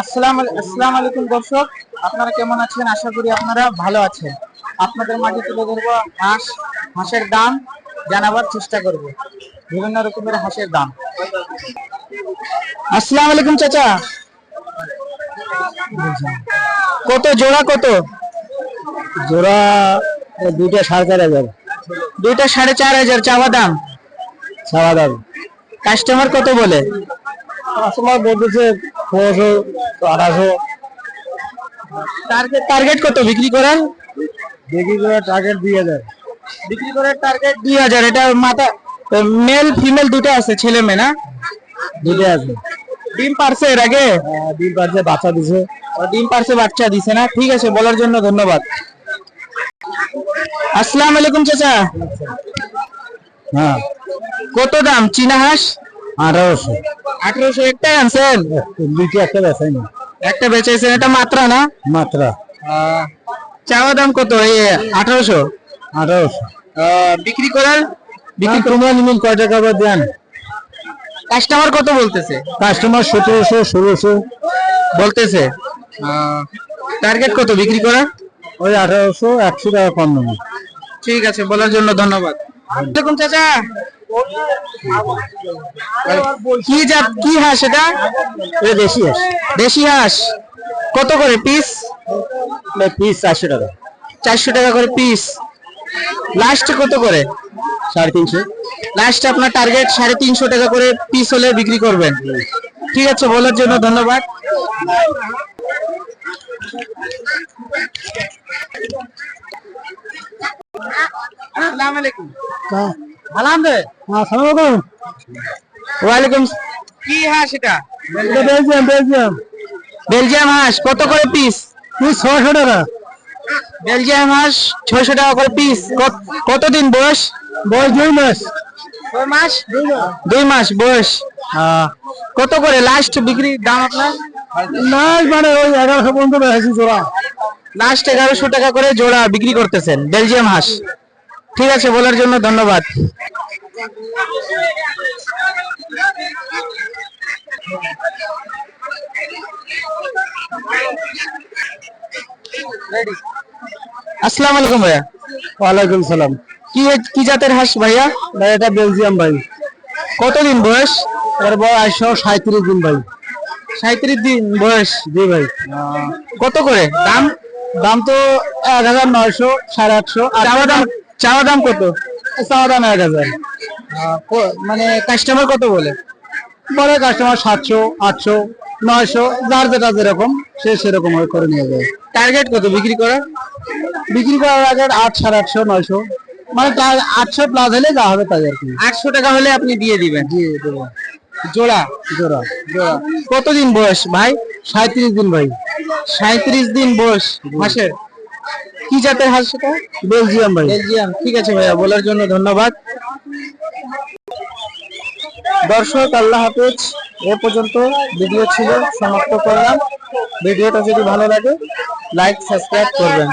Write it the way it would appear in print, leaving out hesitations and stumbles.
আসসালামু আলাইকুম দর্শক, আপনারা কেমন আছেন? আশা করি আপনারা ভালো আছেন। আপনাদের মাঝে তুলে ধরবো হাঁসের দাম জানাবার চেষ্টা করব, বিভিন্ন রকমের হাঁসের দাম। আসসালামু আলাইকুম চাচা, কত জোড়া? কত জোড়া? দুইটা 4,500। দুইটা 4,500 চাওয়া দাম। চাওয়া দাম। কাস্টমার কত বলে? কাস্টমার বলতেছে 1600, 1800। টার্গেট কত বিক্রি করার? বিক্রি করে টার্গেট 2000। বিক্রি করার টার্গেট 2000। এটা মাথা মেল ফিমেল দুটো আছে, ছেলে মেয়ে না? দুটো আছে। ডিম পারছে এর আগে? ডিম পারছে, বাচ্চা দিছে। ডিম পারছে, বাচ্চা দিছে না? ঠিক আছে, বলার জন্য ধন্যবাদ। আসসালামু আলাইকুম চাচা। হ্যাঁ। কত দাম চীনা হাঁস? 1800। 1800 একটাই আনছেন? দুইটা, একটা বেচাই না। একটা বেচেছেন, এটা মাত্রা না? মাত্রা। চাওয়া দাম কত? এই 1800। 1800। বিক্রি করার? বিক্রি তোমরা নিবেন কয় টাকা করে দেন? কাস্টমার কত বলতেছে? কাস্টমার 1700, 1600 বলতেছে। টার্গেট কত বিক্রি করার? ওই 1800, 100 টাকা কম নেবে। ঠিক আছে, বলার জন্য ধন্যবাদ। আসসালামু চাচা। কি জাত, কি হাঁস এটা? দেশি হাঁস। দেশি হাঁস। কত করে পিস? পিস 400 টাকা। 400 টাকা করে পিস। লাস্ট কত করে? 350। লাস্ট আপনার টার্গেট 350 টাকা করে পিস হলে বিক্রি করবেন। ঠিক আছে, বলার জন্য ধন্যবাদ। আসসালামু আলাইকুম। ভালো আছেন? আসসালামু আলাইকুম। ওয়ালাইকুম। কি হাঁস এটা? বেলজিয়াম। বেলজিয়াম হাঁস। কত করে পিস? পিস 600 টাকা। বেলজিয়াম হাঁস 600 টাকা করে পিস। কতদিন বয়স? বয়স 2 মাস। 2 মাস? 2 মাস বয়স। কত করে লাস্ট বিক্রি দাম আপনার? না, মানে ওই 1100 পর্যন্ত বেশি জোড়া। লাস্ট 1100 টাকা করে জোড়া বিক্রি করতেছেন বেলজিয়াম হাঁস। ঠিক আছে, বলার জন্য ধন্যবাদ। আসসালামু আলাইকুম ভাইয়া। ওয়ালাইকুম সালাম। কি জাতের হাঁস ভাইয়া? ভাই এটা বেলজিয়াম ভাই। কতদিন বয়স? এর বয়স 37 দিন ভাই। 37 দিন বয়স। জি ভাই। কত করে দাম? দাম তো 1900, 850। চাওয়া দাম কত? চাওয়া দাম 1000। মানে কাস্টমার কত বলে? বড় কাস্টমার 700, 800, 900, যার যেটা যেরকম সে সেরকম করে নিয়ে যায়। টার্গেট কত বিক্রি করার? বিক্রি করার আগে 800, 850, 900, মানে 800 প্লাস হলে যা হবে তাই আর কি। 800 টাকা হলে আপনি দিয়ে দিবেন? জি দেবো। জোড়া? জোড়া। কতদিন বয়স ভাই? 37 দিন ভাই। 37 দিন বয়স হাঁসের। কি জাতের হাঁস সেটা? বেলজিয়াম ভাই। বেলজিয়াম। ঠিক আছে ভাইয়া, বলার জন্য ধন্যবাদ। দর্শক, আল্লাহ হাফেজ। এ পর্যন্ত ভিডিও ছিল, সমাপ্ত করলাম। ভিডিওটা যদি ভালো লাগে লাইক সাবস্ক্রাইব করবেন।